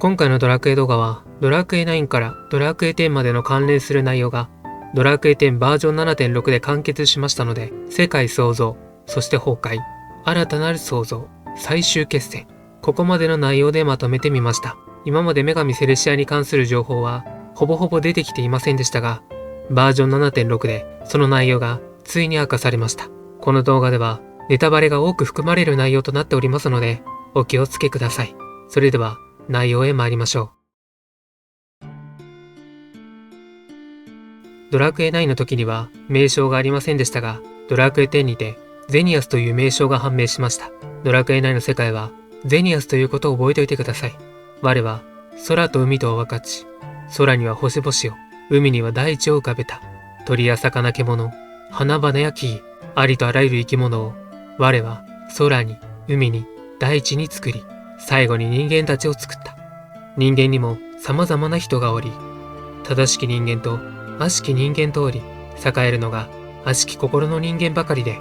今回のドラクエ動画は、ドラクエ9からドラクエ10までの関連する内容が、ドラクエ10バージョン 7.6 で完結しましたので、世界創造、そして崩壊、新たなる創造、最終決戦、ここまでの内容でまとめてみました。今まで女神セレシアに関する情報は、ほぼほぼ出てきていませんでしたが、バージョン 7.6 でその内容がついに明かされました。この動画では、ネタバレが多く含まれる内容となっておりますので、お気をつけください。それでは、内容へ参りましょう。ドラクエ9の時には名称がありませんでしたが、ドラクエ10にてゼニアスという名称が判明しました。ドラクエ9の世界はゼニアスということを覚えておいてください。我は空と海とを分かち、空には星々を、海には大地を浮かべた。鳥や魚獣、花々や木々、ありとあらゆる生き物を、我は空に、海に、大地に作り、最後に人間たちを作った。人間にも様々な人がおり、正しき人間と悪しき人間とおり、栄えるのが悪しき心の人間ばかりで、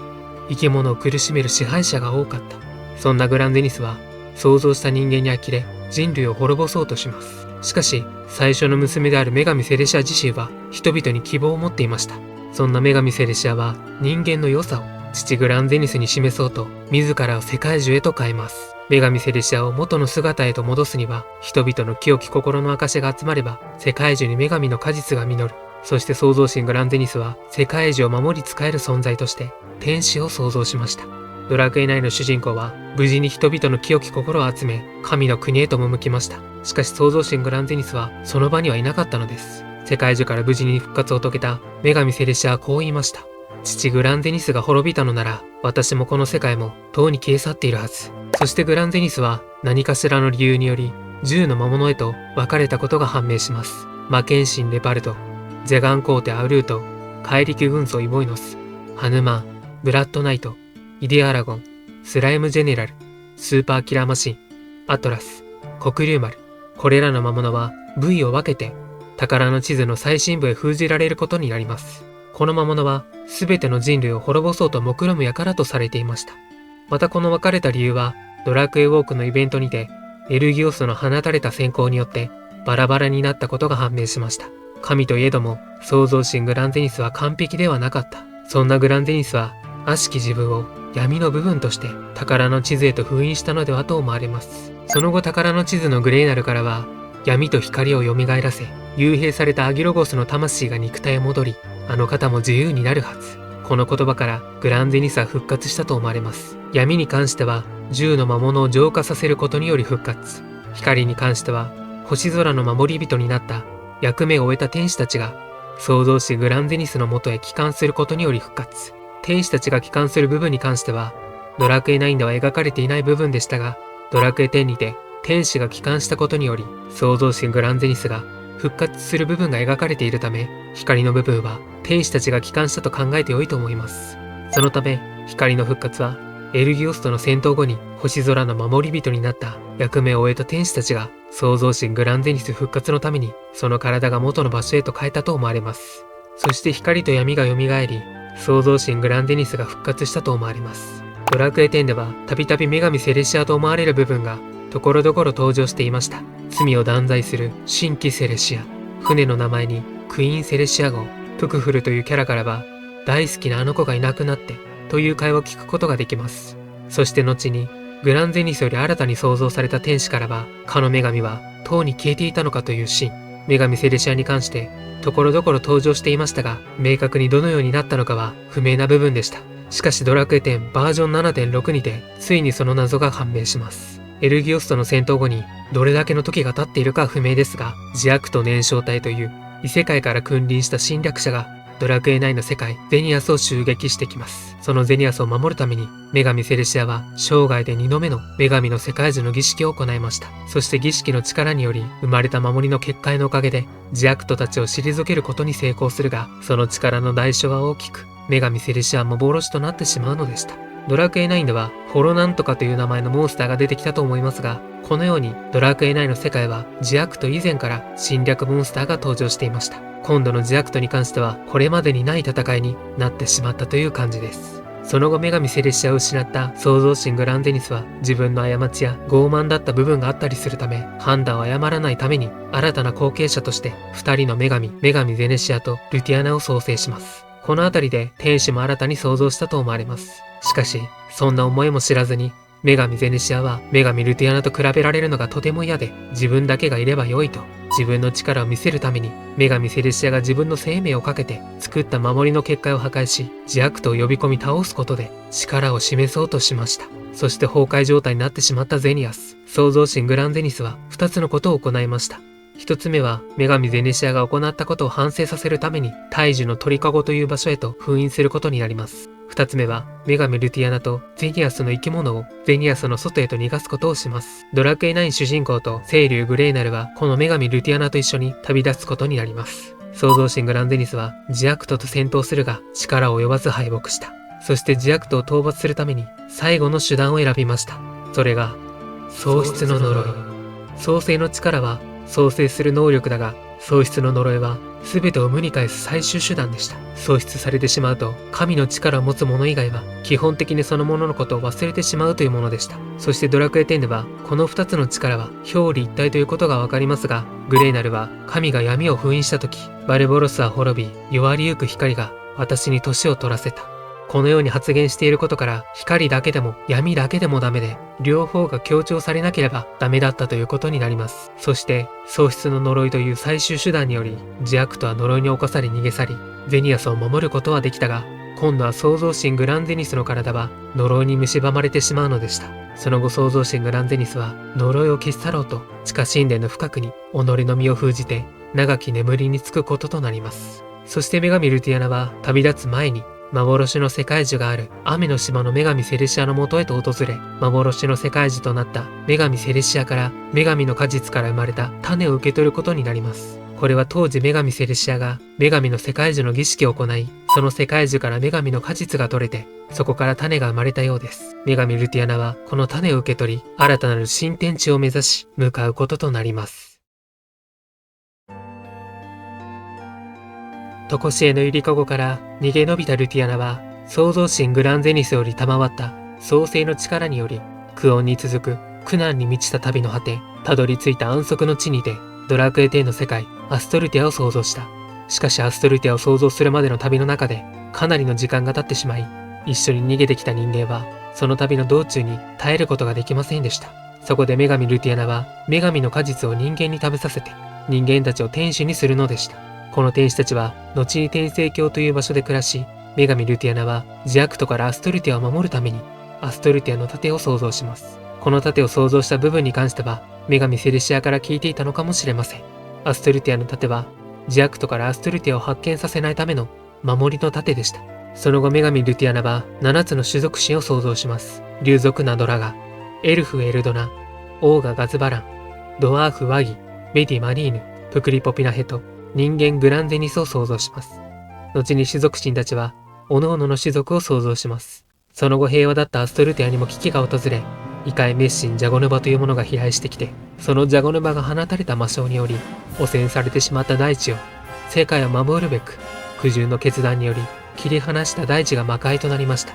生き物を苦しめる支配者が多かった。そんなグランゼニスは、創造した人間に呆れ、人類を滅ぼそうとします。しかし、最初の娘である女神セレシア自身は、人々に希望を持っていました。そんな女神セレシアは、人間の良さを父グランゼニスに示そうと、自らを世界中へと変えます。女神セレシアを元の姿へと戻すには、人々の清き心の証が集まれば、世界中に女神の果実が実る。そして創造神グランゼニスは、世界中を守り仕える存在として、天使を創造しました。ドラクエ9の主人公は、無事に人々の清き心を集め、神の国へと赴きました。しかし創造神グランゼニスは、その場にはいなかったのです。世界中から無事に復活を遂げた女神セレシアはこう言いました。父グランゼニスが滅びたのなら、私もこの世界も、とうに消え去っているはず。そしてグランゼニスは何かしらの理由により10の魔物へと分かれたことが判明します。魔剣神レパルト、ジェガン皇帝アウルート、怪力軍曹イボイノス、ハヌマン、ブラッドナイト、イデアラゴン、スライムジェネラル、スーパーキラーマシン、アトラス、黒竜丸。これらの魔物は部位を分けて宝の地図の最深部へ封じられることになります。この魔物は全ての人類を滅ぼそうと目論む輩とされていました。またこの分かれた理由は、ドラクエウォークのイベントにて、エルギオスの放たれた閃光によってバラバラになったことが判明しました。神といえども、創造神グランゼニスは完璧ではなかった。そんなグランゼニスは、悪しき自分を闇の部分として宝の地図へと封印したのではと思われます。その後宝の地図のグレーナルからは、闇と光を蘇らせ、幽閉されたアギロゴスの魂が肉体へ戻り、あの方も自由になるはず。この言葉からグランゼニスは復活したと思われます。闇に関しては10の魔物を浄化させることにより復活。光に関しては星空の守り人になった役目を終えた天使たちが創造主グランゼニスの元へ帰還することにより復活。天使たちが帰還する部分に関してはドラクエ9では描かれていない部分でしたが、ドラクエ10にて天使が帰還したことにより創造主グランゼニスが復活する部分が描かれているため、光の部分は天使たちが帰還したと考えて良いと思います。そのため、光の復活は、エルギオスとの戦闘後に星空の守り人になった役目を終えた天使たちが、創造神グランゼニス復活のために、その体が元の場所へと変えたと思われます。そして光と闇が蘇り、創造神グランゼニスが復活したと思われます。ドラクエ10では、たびたび女神セレシアと思われる部分が、ところどころ登場していました。罪を断罪する神規セレシア。船の名前にクイーンセレシア号、トゥクフルというキャラからは、大好きなあの子がいなくなってという会話を聞くことができます。そして後に、グランゼニスより新たに創造された天使からは、かの女神はとうに消えていたのかというシーン。女神セレシアに関して、ところどころ登場していましたが、明確にどのようになったのかは不明な部分でした。しかしドラクエ10バージョン 7.6 にて、ついにその謎が判明します。エルギオスとの戦闘後にどれだけの時が経っているかは不明ですが、自悪と燃焼体という異世界から君臨した侵略者がドラクエ9の世界ゼニアスを襲撃してきます。そのゼニアスを守るために女神セレシアは生涯で2度目の女神の世界樹の儀式を行いました。そして儀式の力により生まれた守りの結界のおかげで自悪とたちを退けることに成功するが、その力の代償は大きく、女神セレシアは幻となってしまうのでした。ドラクエ9ではホロなんとかという名前のモンスターが出てきたと思いますが、このようにドラクエ9の世界はジアクト以前から侵略モンスターが登場していました。今度のジアクトに関してはこれまでにない戦いになってしまったという感じです。その後女神セレシアを失った創造神グランゼニスは自分の過ちや傲慢だった部分があったりするため、判断を誤らないために新たな後継者として2人の女神ゼネシアとルティアナを創生します。このあたりで天使も新たに創造したと思われます。しかし、そんな思いも知らずに女神ゼネシアは女神ルティアナと比べられるのがとても嫌で、自分だけがいれば良いと自分の力を見せるために女神セレシアが自分の生命をかけて作った守りの結界を破壊し、ジアクトを呼び込み倒すことで力を示そうとしました。そして崩壊状態になってしまったゼニアス、創造神グランゼニスは2つのことを行いました。一つ目は、女神ゼネシアが行ったことを反省させるために、大樹の鳥かごという場所へと封印することになります。二つ目は、女神ルティアナとゼニアスの生き物をゼニアスの外へと逃がすことをします。ドラクエ9主人公と聖竜グレーナルは、この女神ルティアナと一緒に旅立つことになります。創造神グランゼニスは、ジアクトと戦闘するが、力を及ばず敗北した。そしてジアクトを討伐するために、最後の手段を選びました。それが、喪失の呪い。創世の力は、創生する能力だが、喪失の呪いは全てを無に返す最終手段でした。喪失されてしまうと、神の力を持つ者以外は基本的にそのもののことを忘れてしまうというものでした。そしてドラクエ10では、この2つの力は表裏一体ということがわかりますが、グレーナルは神が闇を封印した時、バルボロスは滅び、弱りゆく光が私に年を取らせた。このように発言していることから、光だけでも闇だけでもダメで、両方が強調されなければダメだったということになります。そして、喪失の呪いという最終手段により、ジアクトは呪いに侵され逃げ去り、ゼニアスを守ることはできたが、今度は創造神グランゼニスの体は呪いに蝕まれてしまうのでした。その後創造神グランゼニスは呪いを消し去ろうと、地下神殿の深くに己の身を封じて、長き眠りにつくこととなります。そして女神ルティアナは旅立つ前に、幻の世界樹がある雨の島の女神セレシアのもとへと訪れ、幻の世界樹となった女神セレシアから女神の果実から生まれた種を受け取ることになります。これは当時女神セレシアが女神の世界樹の儀式を行い、その世界樹から女神の果実が取れて、そこから種が生まれたようです。女神ルティアナはこの種を受け取り、新たなる新天地を目指し向かうこととなります。とこしえのゆりかごから逃げ延びたルティアナは、創造神グランゼニスより賜った創世の力により、苦音に続く苦難に満ちた旅の果て、たどり着いた安息の地にて、ドラクエ10の世界、アストルティアを創造した。しかしアストルティアを創造するまでの旅の中で、かなりの時間が経ってしまい、一緒に逃げてきた人間は、その旅の道中に耐えることができませんでした。そこで女神ルティアナは、女神の果実を人間に食べさせて、人間たちを天使にするのでした。この天使たちは、後に天聖教という場所で暮らし、女神ルティアナは、ジアクトからアストルティアを守るために、アストルティアの盾を創造します。この盾を創造した部分に関しては、女神セレシアから聞いていたのかもしれません。アストルティアの盾は、ジアクトからアストルティアを発見させないための守りの盾でした。その後女神ルティアナは、7つの種族神を創造します。竜族ナドラガ、エルフエルドナ、オーガガズバラン、ドワーフワギ、メディマリーヌ、プクリポピナヘト、人間グランゼニスを創造します。後に種族神たちは、各々の種族を創造します。その後平和だったアストルティアにも危機が訪れ、異界滅神ジャゴヌバというものが飛来してきて、そのジャゴヌバが放たれた魔性により、汚染されてしまった大地を、世界を守るべく、苦渋の決断により、切り離した大地が魔界となりました。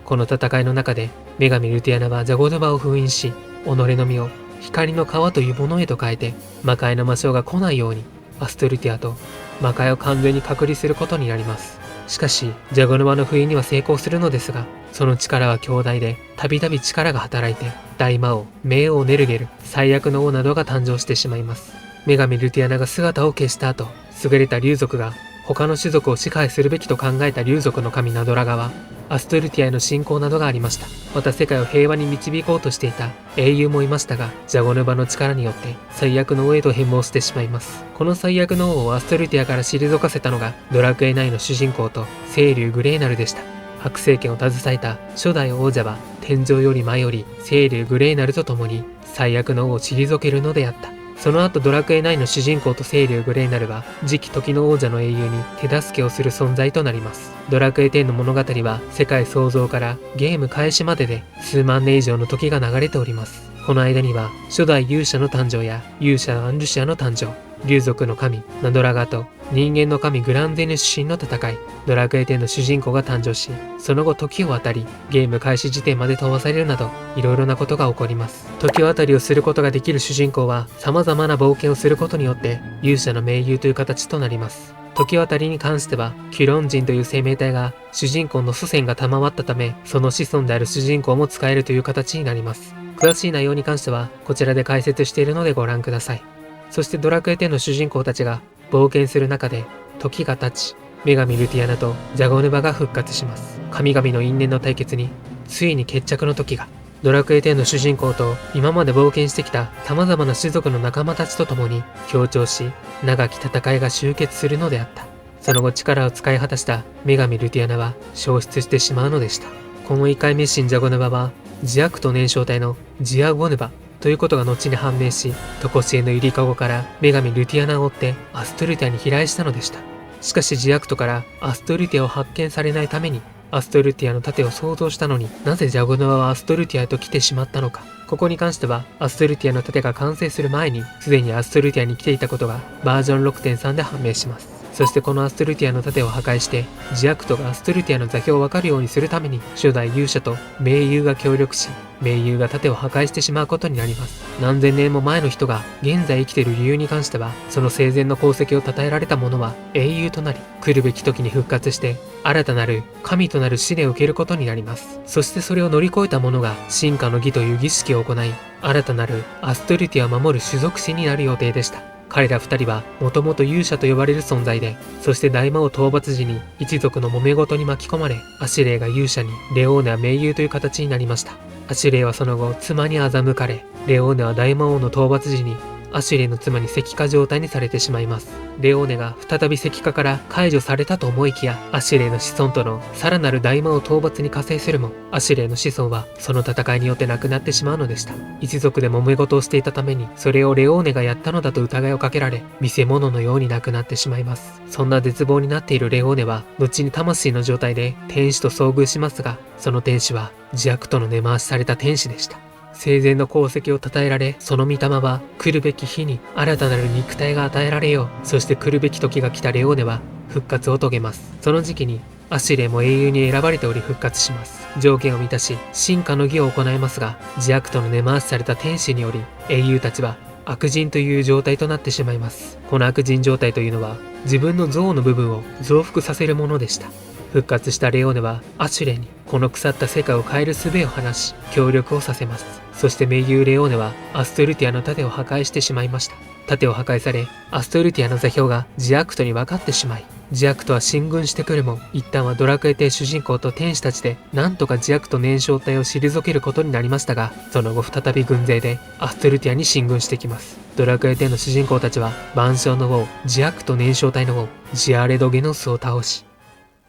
この戦いの中で、女神ルティアナはジャゴヌバを封印し、己の身を光の川というものへと変えて、魔界の魔性が来ないように、アストルティアと魔界を完全に隔離することになります。しかし、ジャゴヌバの封印には成功するのですが、その力は強大で、たびたび力が働いて、大魔王、冥王ネルゲル、最悪の王などが誕生してしまいます。女神ルティアナが姿を消した後、優れた竜族が他の種族を支配するべきと考えた竜族の神ナドラガは、アストルティアへの信仰などがありました。また世界を平和に導こうとしていた英雄もいましたが、ジャゴヌバの力によって最悪の王へと変貌してしまいます。この最悪の王をアストルティアから退かせたのが、ドラクエ9の主人公と聖竜グレーナルでした。白聖剣を携えた初代王者は、天上より前より聖竜グレーナルと共に最悪の王を退けるのであった。その後ドラクエ9の主人公と聖竜グレーナルは次期時の王者の英雄に手助けをする存在となります。ドラクエ10の物語は世界創造からゲーム開始までで数万年以上の時が流れております。この間には初代勇者の誕生や勇者アンルシアの誕生、竜族の神ナドラガと人間の神グランゼヌス神の戦い、ドラクエ10の主人公が誕生し、その後時を渡り、ゲーム開始時点まで飛ばされるなど、いろいろなことが起こります。時渡りをすることができる主人公は、様々な冒険をすることによって、勇者の盟友という形となります。時渡りに関しては、キュロン人という生命体が主人公の祖先が賜ったため、その子孫である主人公も使えるという形になります。詳しい内容に関しては、こちらで解説しているのでご覧ください。そしてドラクエ10の主人公たちが冒険する中で、時が経ち、女神ルティアナとジャゴヌバが復活します。神々の因縁の対決に、ついに決着の時が。ドラクエ10の主人公と今まで冒険してきた様々な種族の仲間たちと共に協調し、長き戦いが終結するのであった。その後力を使い果たした女神ルティアナは消失してしまうのでした。この異界滅神ジャゴヌバは、ジアクト燃焼体のジアゴヌバということが後に判明し、とこしえのゆりかごから女神ルティアナを追ってアストルティアに飛来したのでした。しかしジアクトからアストルティアを発見されないために、アストルティアの盾を想像したのになぜジャゴヌバはアストルティアへと来てしまったのか。ここに関してはアストルティアの盾が完成する前にすでにアストルティアに来ていたことがバージョン 6.3 で判明します。そしてこのアストルティアの盾を破壊してジアクトがアストルティアの座標をわかるようにするために初代勇者と盟友が協力し、盟友が盾を破壊してしまうことになります。何千年も前の人が現在生きている理由に関しては、その生前の功績を称えられた者は英雄となり、来るべき時に復活して新たなる神となる試練を受けることになります。そしてそれを乗り越えた者が進化の儀という儀式を行い、新たなるアストルティアを守る種族神になる予定でした。彼ら二人はもともと勇者と呼ばれる存在で、そして大魔王討伐時に一族の揉め事に巻き込まれ、アシュレイが勇者に、レオーネは盟友という形になりました。アシュレイはその後妻に欺かれ、レオーネは大魔王の討伐時にアシュレイの妻に石化状態にされてしまいます。レオーネが再び石化から解除されたと思いきや、アシュレイの子孫とのさらなる大魔王討伐に加勢するも、アシュレイの子孫はその戦いによって亡くなってしまうのでした。一族で揉め事をしていたために、それをレオーネがやったのだと疑いをかけられ、見せ物のように亡くなってしまいます。そんな絶望になっているレオーネは、後に魂の状態で天使と遭遇しますが、その天使はジアクトの根回しされた天使でした。生前の功績を称えられ、その御霊は来るべき日に新たなる肉体が与えられよう。そして来るべき時が来たレオーネは復活を遂げます。その時期にアシュレイも英雄に選ばれており復活します。条件を満たし進化の儀を行いますが、ジアクトの根回しされた天使により英雄たちは悪人という状態となってしまいます。この悪人状態というのは自分の像の部分を増幅させるものでした。復活したレオーネはアシュレイにこの腐った世界を変える術を話し協力をさせます。そして盟友レオーネはアストルティアの盾を破壊してしまいました。盾を破壊されアストルティアの座標がジアクトに分かってしまい、ジアクトは進軍してくるも一旦はドラクエ10主人公と天使たちでなんとかジアクト燃焼体を退けることになりましたが、その後再び軍勢でアストルティアに進軍してきます。ドラクエ10の主人公たちは万象の王ジアクト燃焼体の王ジアレドゲノスを倒し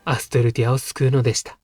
アストルティアを救うのでした。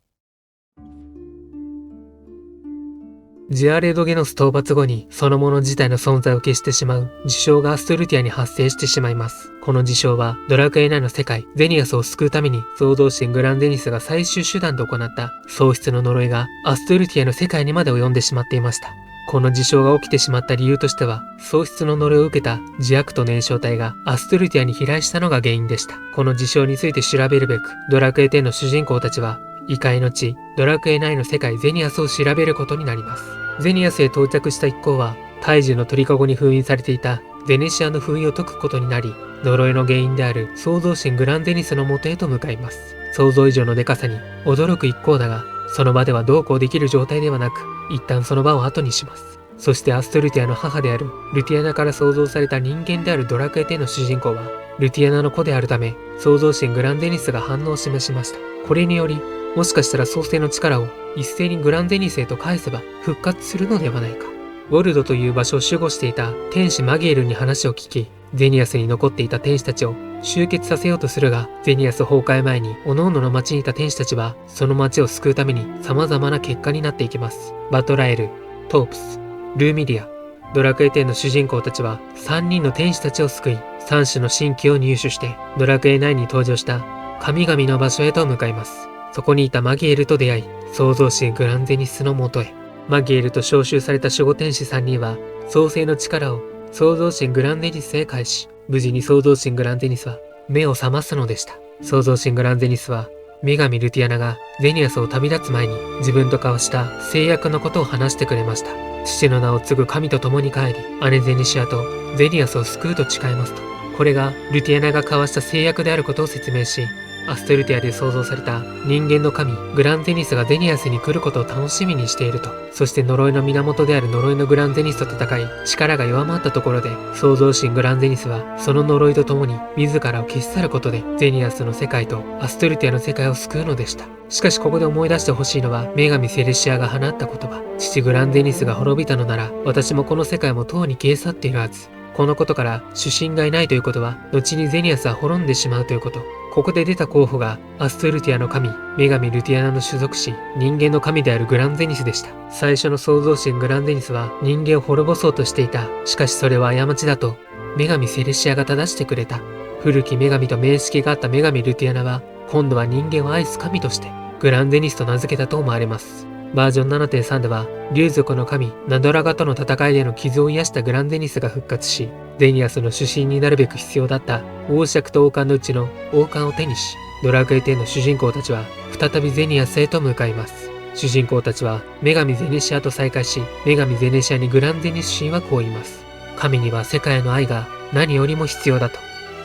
ジアレドゲノス討伐後にそのもの自体の存在を消してしまう事象がアストルティアに発生してしまいます。この事象はドラクエ9の世界ゼニアスを救うために創造神グランゼニスが最終手段で行った喪失の呪いがアストルティアの世界にまで及んでしまっていました。この事象が起きてしまった理由としては、喪失の呪いを受けたジアクト燃焼体がアストルティアに飛来したのが原因でした。この事象について調べるべく、ドラクエ10の主人公たちは異界の地ドラクエ9の世界ゼニアスを調べることになります。ゼニアスへ到着した一行は大樹の鳥かごに封印されていたゼネシアの封印を解くことになり、呪いの原因である創造神グランゼニスの元へと向かいます。想像以上のデカさに驚く一行だが、その場ではどうこうできる状態ではなく、一旦その場を後にします。そしてアストルティアの母であるルティアナから創造された人間であるドラクエ10の主人公はルティアナの子であるため、創造神グランゼニスが反応を示しました。これによりもしかしたら創世の力を一斉にグランゼニスへと返せば復活するのではないか。ウォルドという場所を守護していた天使マギエルに話を聞き、ゼニアスに残っていた天使たちを集結させようとするが、ゼニアス崩壊前に各々の町にいた天使たちはその町を救うために様々な結果になっていきます。バトラエル、トープス、ルーミディア、ドラクエ10の主人公たちは3人の天使たちを救い、3種の神器を入手してドラクエ9に登場した神々の場所へと向かいます。そこにいたマギエルと出会い、創造神グランゼニスのもとへ。マギエルと召集された守護天使3人は創世の力を創造神グランゼニスへ返し、無事に創造神グランゼニスは目を覚ますのでした。創造神グランゼニスは女神ルティアナがゼニアスを旅立つ前に自分と交わした誓約のことを話してくれました。父の名を継ぐ神と共に帰り、姉ゼニシアとゼニアスを救うと誓いますと。これがルティアナが交わした誓約であることを説明し、アストルティアで創造された人間の神グランゼニスがゼニアスに来ることを楽しみにしていると。そして呪いの源である呪いのグランゼニスと戦い、力が弱まったところで創造神グランゼニスはその呪いとともに自らを消し去ることでゼニアスの世界とアストルティアの世界を救うのでした。しかしここで思い出してほしいのは、女神セレシアが放った言葉。父グランゼニスが滅びたのなら、私もこの世界もとうに消え去っているはず。このことから主神がいないということは、後にゼニアスは滅んでしまうということ。ここで出た候補がアストルティアの神、女神ルティアナの種族神、人間の神であるグランゼニスでした。最初の創造神グランゼニスは人間を滅ぼそうとしていた。しかしそれは過ちだと女神セレシアが正してくれた。古き女神と面識があった女神ルティアナは、今度は人間を愛す神としてグランゼニスと名付けたと思われます。バージョン 7.3 では、竜族の神ナドラガとの戦いでの傷を癒したグランゼニスが復活し、ゼニアスの主神になるべく必要だった王爵と王冠のうちの王冠を手にし、ドラクエ10の主人公たちは再びゼニアスへと向かいます。主人公たちは女神ゼネシアと再会し、女神ゼネシアにグランゼニス神はこう言います。神には世界の愛が何よりも必要だと。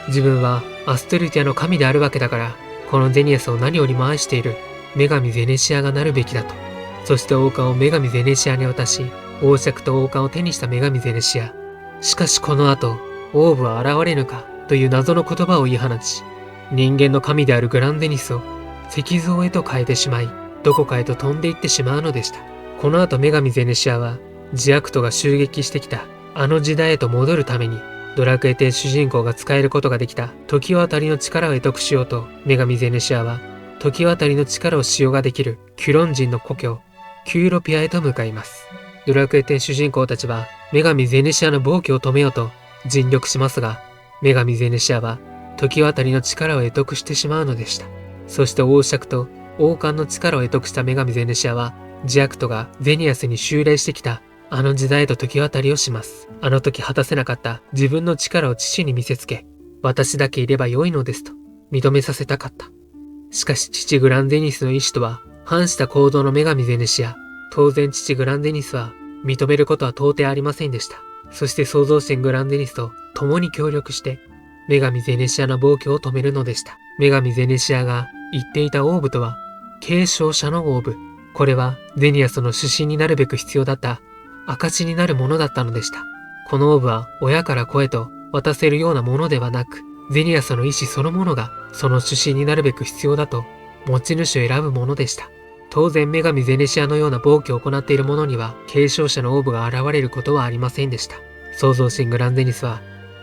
自分はアストルティアの神であるわけだから、このゼニアスを何よりも愛している女神ゼネシアがなるべきだと。そして王冠を女神ゼネシアに渡し、王爵と王冠を手にした女神ゼネシア。しかしこの後、オーブは現れぬかという謎の言葉を言い放ち、人間の神であるグランゼニスを石像へと変えてしまい、どこかへと飛んでいってしまうのでした。この後女神ゼネシアは、ジアクトが襲撃してきたあの時代へと戻るために、ドラクエ10主人公が使えることができた時渡りの力を得得しようと、女神ゼネシアは時渡りの力を使用ができるキュロン人の故郷キューロピアへと向かいます。ドラクエ10主人公たちは女神ゼネシアの暴挙を止めようと尽力しますが、女神ゼネシアは時渡りの力を得得してしまうのでした。そして王爵と王冠の力を得得した女神ゼネシアは、ジアクトがゼニアスに襲来してきたあの時代へと時渡りをします。あの時果たせなかった自分の力を父に見せつけ、私だけいれば良いのですと認めさせたかった。しかし父グランゼニスの意志とは反した行動の女神ゼネシア。当然父グランゼニスは認めることは到底ありませんでした。そして創造神グランゼニスと共に協力して女神ゼネシアの暴挙を止めるのでした。女神ゼネシアが言っていたオーブとは継承者のオーブ。これはゼニアスの主神になるべく必要だった証になるものだったのでした。このオーブは親から子へと渡せるようなものではなく、ゼニアスの意志そのものがその主神になるべく必要だと持ち主を選ぶものでした。当然女神ゼネシアのような暴挙を行っている者には継承者のオーブが現れることはありませんでした。創造神グランゼニスは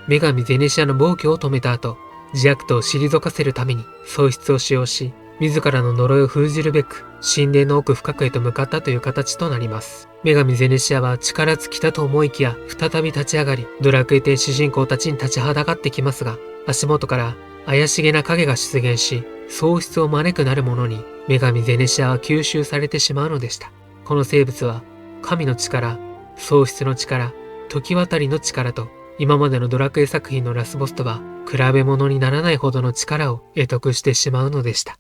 女神ゼネシアの暴挙を止めた後、ジアクトを退かせるために喪失を使用し、自らの呪いを封じるべく神殿の奥深くへと向かったという形となります。女神ゼネシアは力尽きたと思いきや再び立ち上がり、ドラクエ10主人公たちに立ちはだかってきますが、足元から怪しげな影が出現し、喪失を招くなるものに女神ゼネシアは吸収されてしまうのでした。この生物は神の力、喪失の力、時渡りの力と、今までのドラクエ作品のラスボスとは比べ物にならないほどの力を得得してしまうのでした。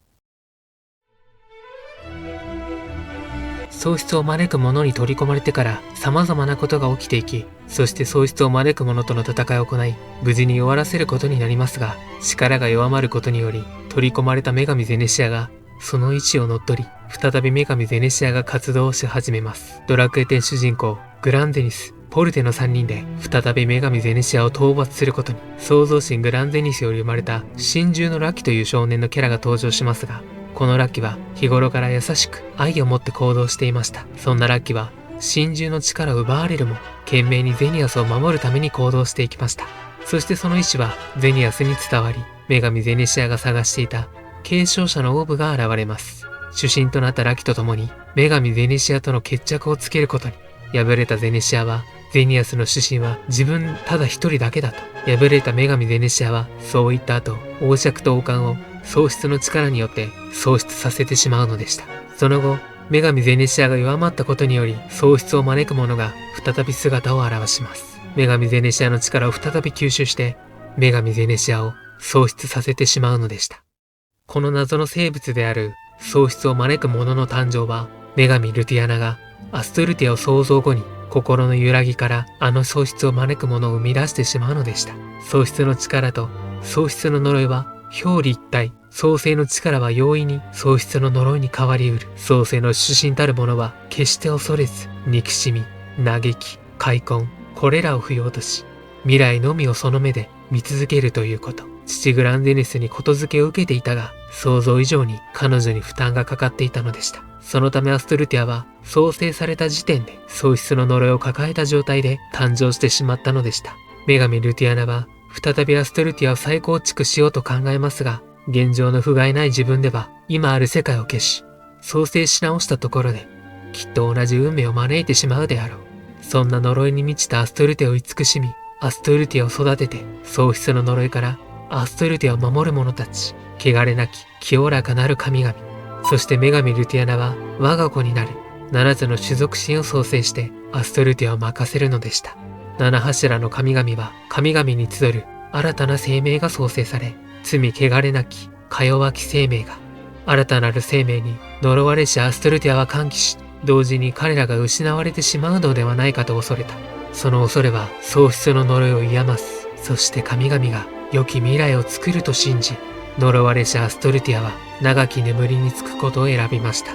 喪失を招く者に取り込まれてから様々なことが起きていき、そして喪失を招く者との戦いを行い、無事に終わらせることになりますが、力が弱まることにより、取り込まれた女神ゼネシアが、その意志を乗っ取り、再び女神ゼネシアが活動をし始めます。ドラクエ10主人公、グランゼニス、ポルテの3人で、再び女神ゼネシアを討伐することに、創造神グランゼニスより生まれた、神獣のラキという少年のキャラが登場しますが、このラッキは日頃から優しく愛を持って行動していました。そんなラッキは神獣の力を奪われるも懸命にゼニアスを守るために行動していきました。そしてその意志はゼニアスに伝わり、女神ゼネシアが探していた継承者のオーブが現れます。主神となったラッキと共に女神ゼネシアとの決着をつけることに。敗れたゼネシアはゼニアスの主神は自分ただ一人だけだと。敗れた女神ゼネシアはそう言った後、王爵と王冠を喪失の力によって喪失させてしまうのでした。その後、女神ゼネシアが弱まったことにより喪失を招く者が再び姿を現します。女神ゼネシアの力を再び吸収して女神ゼネシアを喪失させてしまうのでした。この謎の生物である喪失を招く者の誕生は、女神ルティアナがアストルティアを創造後に心の揺らぎからあの喪失を招く者を生み出してしまうのでした。喪失の力と喪失の呪いは表裏一体。創世の力は容易に喪失の呪いに変わりうる。創世の主神たる者は決して恐れず、憎しみ、嘆き、悔恨、これらを不要とし、未来のみをその目で見続けるということ。父グランデネスにことづけを受けていたが、想像以上に彼女に負担がかかっていたのでした。そのためアストルティアは創生された時点で喪失の呪いを抱えた状態で誕生してしまったのでした。女神ルティアナは再びアストルティアを再構築しようと考えますが、現状の不甲斐ない自分では今ある世界を消し、創生し直したところできっと同じ運命を招いてしまうであろう。そんな呪いに満ちたアストルティアを慈しみ、アストルティアを育てて喪失の呪いからアストルティアを守る者たち、汚れなき清らかなる神々。そして女神ルティアナは我が子になる7つの種族神を創生してアストルティアを任せるのでした。7柱の神々は神々に集る新たな生命が創生され、罪汚れなきか弱き生命が、新たなる生命に呪われしアストルティアは歓喜し、同時に彼らが失われてしまうのではないかと恐れた。その恐れは喪失の呪いを癒ます。そして神々が良き未来を作ると信じ、呪われしアストルティアは長き眠りにつくことを選びました。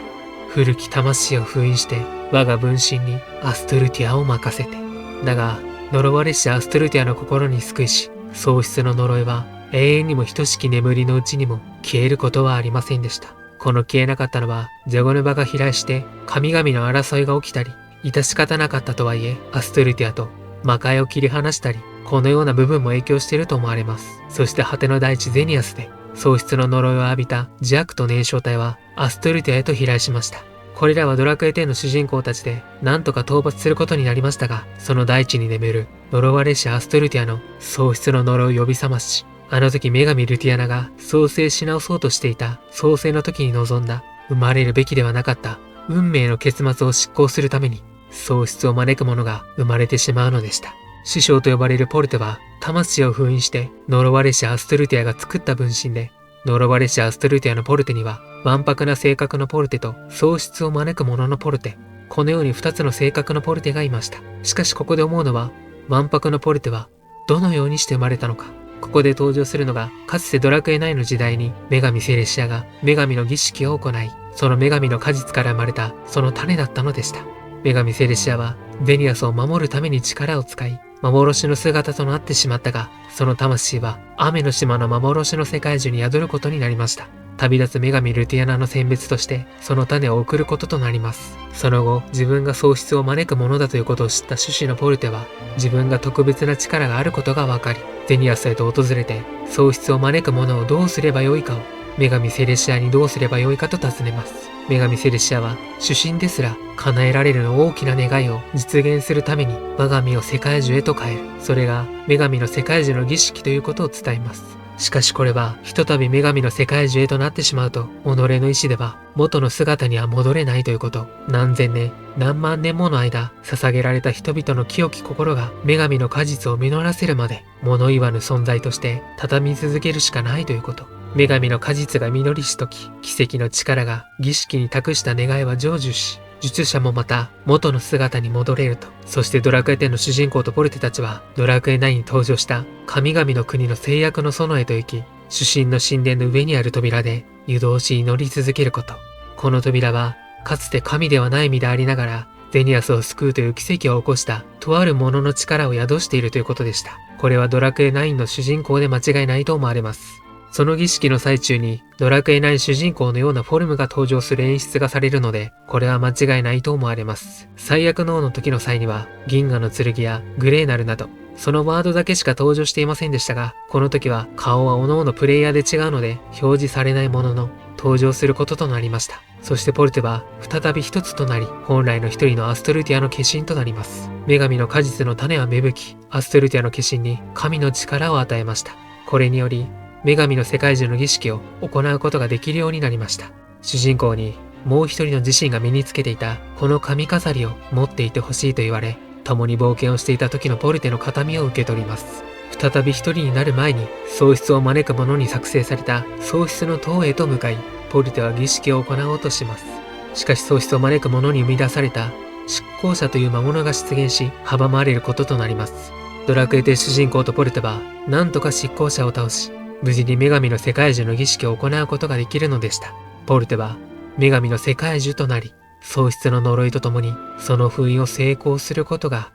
古き魂を封印して我が分身にアストルティアを任せて。だが呪われしアストルティアの心に救いし、喪失の呪いは永遠にも等しき眠りのうちにも消えることはありませんでした。この消えなかったのは、ジャゴヌバが飛来して神々の争いが起きたり、致し方なかったとはいえ、アストルティアと魔界を切り離したり、このような部分も影響していると思われます。そして果ての大地ゼニアスで、喪失の呪いを浴びたジャックと燃焼体はアストルティアへと飛来しました。これらはドラクエ10の主人公たちで何とか討伐することになりましたが、その大地に眠る呪われしアストルティアの喪失の呪いを呼び覚まし、あの時女神ルティアナが創生し直そうとしていた創生の時に望んだ生まれるべきではなかった運命の結末を執行するために喪失を招く者が生まれてしまうのでした。師匠と呼ばれるポルテは魂を封印して呪われしアストルティアが作った分身で、呪われしアストルティアのポルテにはわんぱくな性格のポルテと喪失を招く者のポルテ、このように2つの性格のポルテがいました。しかしここで思うのは、わんぱくのポルテはどのようにして生まれたのか。ここで登場するのが、かつてドラクエ9の時代に女神セレシアが女神の儀式を行い、その女神の果実から生まれたその種だったのでした。女神セレシアはゼニアスを守るために力を使い、幻の姿となってしまったが、その魂は雨の島の幻の世界中に宿ることになりました。旅立つ女神ルティアナの選別としてその種を送ることとなります。その後、自分が喪失を招くものだということを知った種子のポルテは、自分が特別な力があることが分かり、ゼニアスへと訪れて喪失を招くものをどうすればよいかを女神セレシアにどうすればよいかと尋ねます。女神セレシアは主神ですら叶えられるの大きな願いを実現するために我が身を世界中へと変える。それが女神の世界中の儀式ということを伝えます。しかしこれはひとたび女神の世界中へとなってしまうと、己の意志では元の姿には戻れないということ。何千年何万年もの間捧げられた人々の清き心が女神の果実を実らせるまで物言わぬ存在として畳み続けるしかないということ。女神の果実が実りしとき、奇跡の力が儀式に託した願いは成就し、術者もまた元の姿に戻れると。そしてドラクエ10の主人公とポルテたちはドラクエ9に登場した神々の国の制約の園へと行き、主神の神殿の上にある扉で湯通し祈り続けること。この扉はかつて神ではない身でありながらゼニアスを救うという奇跡を起こしたとあるものの力を宿しているということでした。これはドラクエ9の主人公で間違いないと思われます。その儀式の最中にドラクエ9主人公のようなフォルムが登場する演出がされるので、これは間違いないと思われます。最悪の王の時の際には銀河の剣やグレーナルなどそのワードだけしか登場していませんでしたが、この時は顔は各々プレイヤーで違うので表示されないものの登場することとなりました。そしてポルテは再び一つとなり、本来の一人のアストルティアの化身となります。女神の果実の種は芽吹き、アストルティアの化身に神の力を与えました。これにより女神の世界中の儀式を行うことができるようになりました。主人公にもう一人の自身が身につけていたこの髪飾りを持っていてほしいと言われ、共に冒険をしていた時のポルテの形見を受け取ります。再び一人になる前に喪失を招く者に作成された喪失の塔へと向かい、ポルテは儀式を行おうとします。しかし喪失を招く者に生み出された執行者という魔物が出現し、阻まれることとなります。ドラクエテ主人公とポルテは何とか執行者を倒し、無事に女神の世界樹の儀式を行うことができるのでした。ポルテは女神の世界樹となり、喪失の呪いとともにその封印を成功することが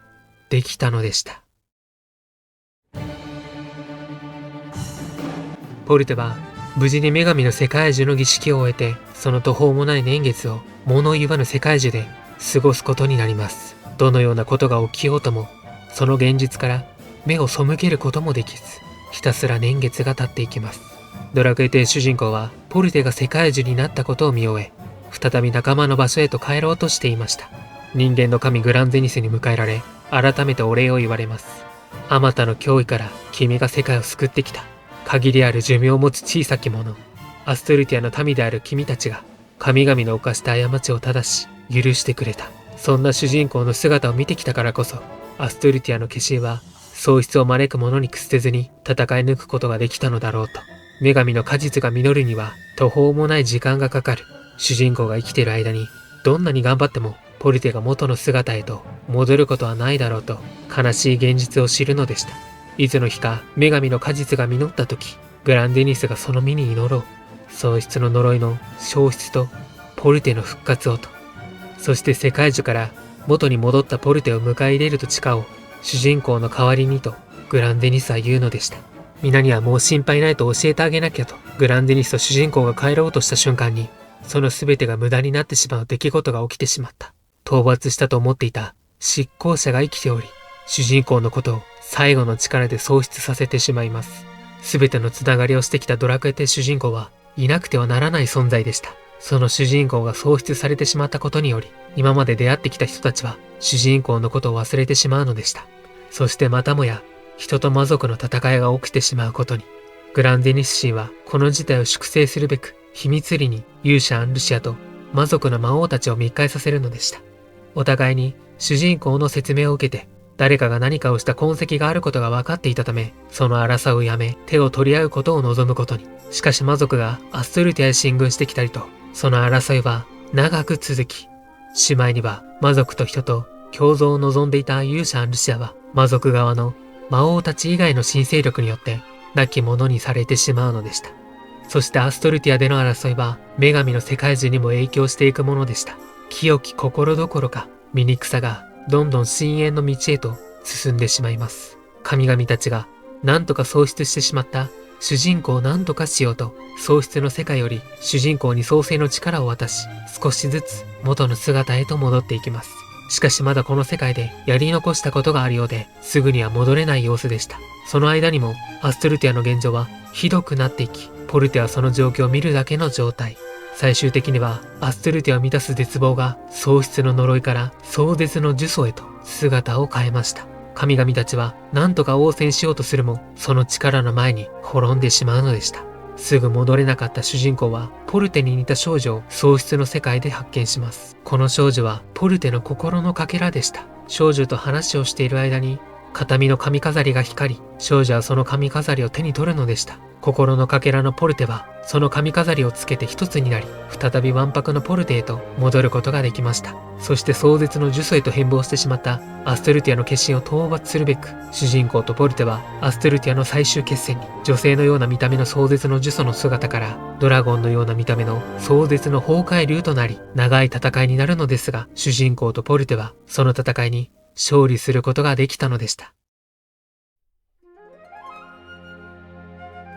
できたのでした。ポルテは無事に女神の世界樹の儀式を終えて、その途方もない年月を物言わぬ世界樹で過ごすことになります。どのようなことが起きようとも、その現実から目を背けることもできず、ひたすら年月が経っていきます。ドラクエテ主人公はポルテが世界樹になったことを見終え、再び仲間の場所へと帰ろうとしていました。人間の神グランゼニスに迎えられ、改めてお礼を言われます。あまたの脅威から君が世界を救ってきた。限りある寿命を持つ小さき者、アストルティアの民である君たちが神々の犯した過ちを正し許してくれた。そんな主人公の姿を見てきたからこそ、アストルティアの化身は喪失を招く者に屈せずに戦い抜くことができたのだろうと。女神の果実が実るには途方もない時間がかかる。主人公が生きている間にどんなに頑張ってもポルテが元の姿へと戻ることはないだろうと、悲しい現実を知るのでした。いつの日か女神の果実が実った時、グランデニスがその身に祈ろう。喪失の呪いの消失とポルテの復活をと。そして世界樹から元に戻ったポルテを迎え入れると誓おう。主人公の代わりにとグランデニスは言うのでした。皆にはもう心配ないと教えてあげなきゃと、グランデニスと主人公が帰ろうとした瞬間に、その全てが無駄になってしまう出来事が起きてしまった。討伐したと思っていた執行者が生きており、主人公のことを最後の力で喪失させてしまいます。すべてのつながりをしてきたドラクエテ主人公はいなくてはならない存在でした。その主人公が喪失されてしまったことにより、今まで出会ってきた人たちは主人公のことを忘れてしまうのでした。そしてまたもや人と魔族の戦いが起きてしまうことに、グランデニス神はこの事態を粛清するべく秘密裏に勇者アンルシアと魔族の魔王たちを密会させるのでした。お互いに主人公の説明を受けて、誰かが何かをした痕跡があることが分かっていたため、その争いをやめ手を取り合うことを望むことに。しかし魔族がアストルティアへ進軍してきたりと、その争いは長く続き、しまいには魔族と人と共存を望んでいた勇者アンルシアは魔族側の魔王たち以外の新勢力によって亡き者にされてしまうのでした。そしてアストルティアでの争いは女神の世界中にも影響していくものでした。清き心どころか醜さがどんどん深淵の道へと進んでしまいます。神々たちが何とか喪失してしまった主人公を何とかしようと、喪失の世界より主人公に創世の力を渡し、少しずつ元の姿へと戻っていきます。しかしまだこの世界でやり残したことがあるようで、すぐには戻れない様子でした。その間にもアストルティアの現状はひどくなっていき、ポルテはその状況を見るだけの状態。最終的にはアストルティアを満たす絶望が喪失の呪いから壮絶の呪詛へと姿を変えました。神々たちは何とか応戦しようとするも、その力の前に滅んでしまうのでした。すぐ戻れなかった主人公はポルテに似た少女を喪失の世界で発見します。この少女はポルテの心のかけらでした。少女と話をしている間に形見の髪飾りが光り、少女はその髪飾りを手に取るのでした。心のかけらのポルテはその髪飾りをつけて一つになり、再びわんぱくのポルテへと戻ることができました。そして壮絶の呪詛へと変貌してしまったアストルティアの化身を討伐するべく、主人公とポルテはアストルティアの最終決戦に、女性のような見た目の壮絶の呪詛の姿からドラゴンのような見た目の壮絶の崩壊竜となり、長い戦いになるのですが、主人公とポルテはその戦いに勝利することができたのでした。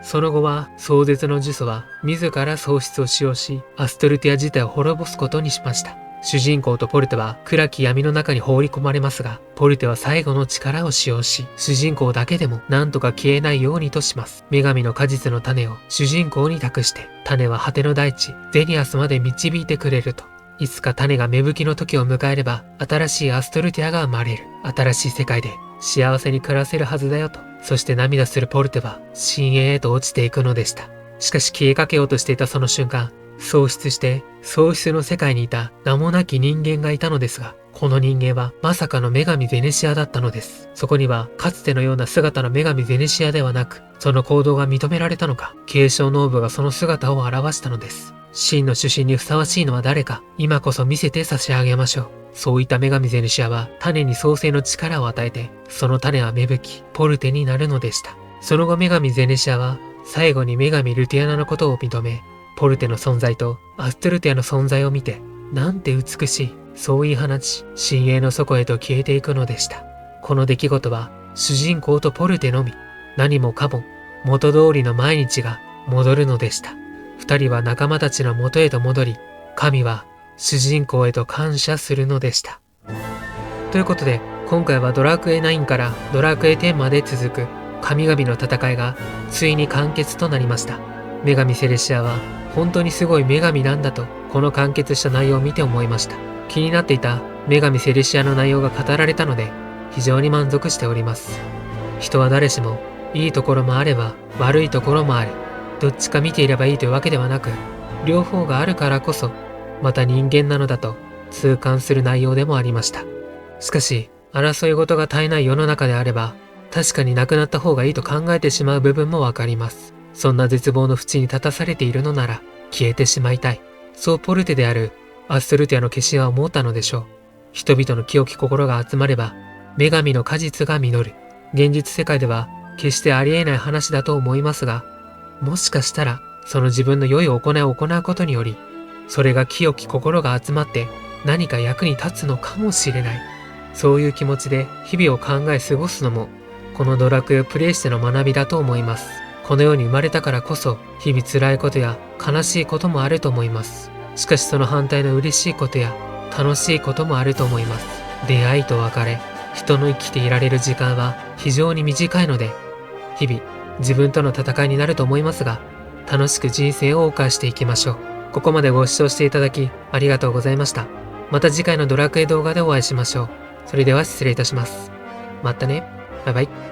その後は壮絶の呪詛は自ら喪失を使用し、アストルティア自体を滅ぼすことにしました。主人公とポルテは暗き闇の中に放り込まれますが、ポルテは最後の力を使用し、主人公だけでも何とか消えないようにとします。女神の果実の種を主人公に託して、種は果ての大地ゼニアスまで導いてくれると。いつか種が芽吹きの時を迎えれば、新しいアストルティアが生まれる。新しい世界で幸せに暮らせるはずだよと。そして涙するポルテは深淵へと落ちていくのでした。しかし消えかけようとしていたその瞬間、喪失して喪失の世界にいた名もなき人間がいたのですが、この人間はまさかの女神ゼネシアだったのです。そこにはかつてのような姿の女神ゼネシアではなく、その行動が認められたのか、継承ノーブがその姿を現したのです。真の主神にふさわしいのは誰か、今こそ見せて差し上げましょう。そういった女神ゼネシアは種に創生の力を与えて、その種は芽吹き、ポルテになるのでした。その後女神ゼネシアは最後に女神ルティアナのことを認め、ポルテの存在とアストルティアの存在を見て、なんて美しい、そう言い放ち、深淵の底へと消えていくのでした。この出来事は主人公とポルテのみ、何もかも元通りの毎日が戻るのでした。二人は仲間たちの元へと戻り、神は主人公へと感謝するのでした。ということで、今回はドラクエ9からドラクエ10まで続く神々の戦いがついに完結となりました。女神セレシアは本当にすごい女神なんだと、この完結した内容を見て思いました。気になっていた女神セレシアの内容が語られたので、非常に満足しております。人は誰しもいいところもあれば悪いところもある。どっちか見ていればいいというわけではなく、両方があるからこそまた人間なのだと痛感する内容でもありました。しかし、争い事が絶えない世の中であれば、確かになくなった方がいいと考えてしまう部分もわかります。そんな絶望の淵に立たされているのなら、消えてしまいたい。そうポルテであるアストルティアの化身は思ったのでしょう。人々の清き心が集まれば、女神の果実が実る。現実世界では決してありえない話だと思いますが、もしかしたら、その自分の良い行いを行うことにより、それが清き心が集まって何か役に立つのかもしれない。そういう気持ちで日々を考え過ごすのも、このドラクエをプレイしての学びだと思います。この世に生まれたからこそ、日々辛いことや悲しいこともあると思います。しかしその反対の嬉しいことや楽しいこともあると思います。出会いと別れ、人の生きていられる時間は非常に短いので、日々自分との戦いになると思いますが、楽しく人生を謳歌していきましょう。ここまでご視聴していただきありがとうございました。また次回のドラクエ動画でお会いしましょう。それでは失礼いたします。またね。バイバイ。